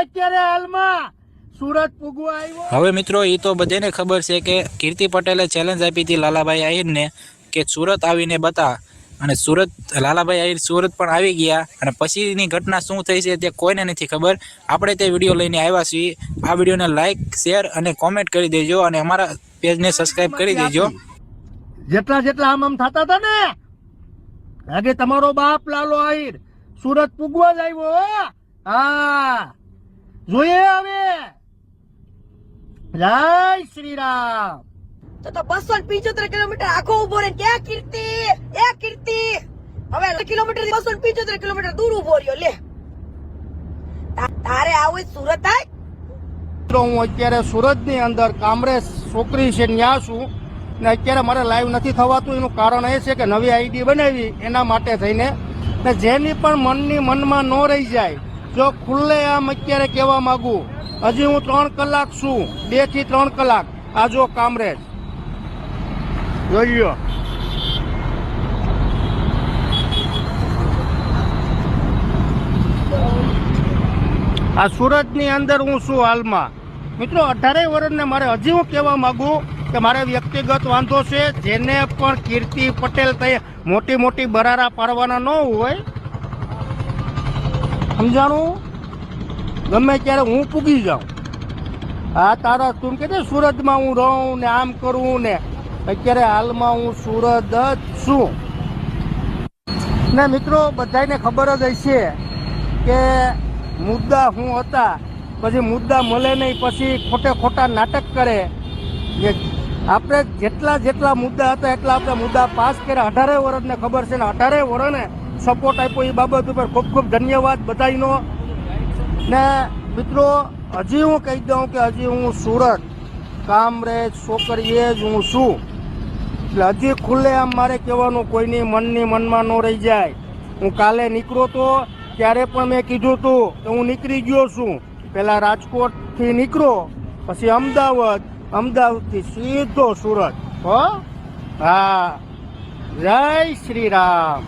અત્યારે હાલમાં સુરત પૂગવા આવ્યો। હવે મિત્રો એ તો બધાને ખબર છે કે કીર્તિ પટેલે ચેલેન્જ આપી હતી લાલાભાઈ આહિરને કે સુરત આવીને બતા, અને સુરત લાલાભાઈ આહિર સુરત પણ આવી ગયા, અને પછીની ઘટના શું થઈ છે તે કોઈને નથી ખબર। આપણે તે વિડીયો લઈને આવ્યા છીએ। આ વિડીયોને લાઇક, શેર અને કોમેન્ટ કરી દેજો, અને અમારા પેજને સબસ્ક્રાઇબ કરી દેજો। જેટલા જેટલા આમ થતા હતા ને, આજે તમારો બાપ લાલો આહિર સુરત પૂગવા જ આવ્યો। હા, જોઈએ હવે। જય શ્રી રામ। તો 275 કિલોમીટર આખો ઉભો રહે ક્યાં કીર્તિ? એ કીર્તિ હવે કિલોમીટર 275 કિલોમીટર દૂર ઉભો રહ્યો લે। તારે આવું સુરત આય? હું અત્યારે સુરતની અંદર કામરેજ છોકરી છે ત્યાં છું ને અત્યારે મારે લાઈવ નથી થવાતું। એનું કારણ એ છે કે નવી આઈડી બનાવી એના માટે થઈને, ને જેની પણ મનની મનમાં ન રહી જાય, જો ખુલ્લે આમ અત્યારે કહેવા માંગુ, હજી હું 3 કલાક છું, 2 થી 3 કલાક। આ જો કામરેજ જોઈ લો। આ સુરતની અંદર હું છું હાલમાં મિત્રો। 18 વર્ષને મારે હજી હું કહેવા માંગુ કે મારે વ્યક્તિગત વાંધો છે। જેને પણ કીર્તિ પટેલ તે મોટી મોટી બરારા પાડવાના ન હોય, સમજાણું? ગમે ત્યારે હું પૂગી જાઉં। આ તારા તું કે સુરતમાં હું રહું ને આમ કરું ને, અત્યારે હાલમાં હું સુરત જ છું ને મિત્રો। બધાને ખબર જ હશે કે મુદ્દા શું હતા, પછી મુદ્દા મળે નહીં, પછી ખોટે ખોટા નાટક કરે। આપણે જેટલા મુદ્દા હતા એટલા આપણે મુદ્દા પાસ કર્યા। 18 વર્ષને ખબર છે ને 18 વર્ષને સપોર્ટ આપ્યો, એ બાબત ઉપર ખૂબ ખૂબ ધન્યવાદ બધાનો। ને મિત્રો હજી હું કહી દઉં કે હજી હું સુરત કામરેજ છોકરીએ જ હું છું, એટલે હજી ખુલ્લે આમ મારે કહેવાનું કોઈની મનની મનમાં ન રહી જાય। હું કાલે નીકળ્યો તો ત્યારે પણ મેં કીધું હતું કે હું નીકળી ગયો છું। પહેલાં રાજકોટથી નીકળ્યો, પછી અમદાવાદથી સીધો સુરત। હો, હા, જય શ્રી રામ।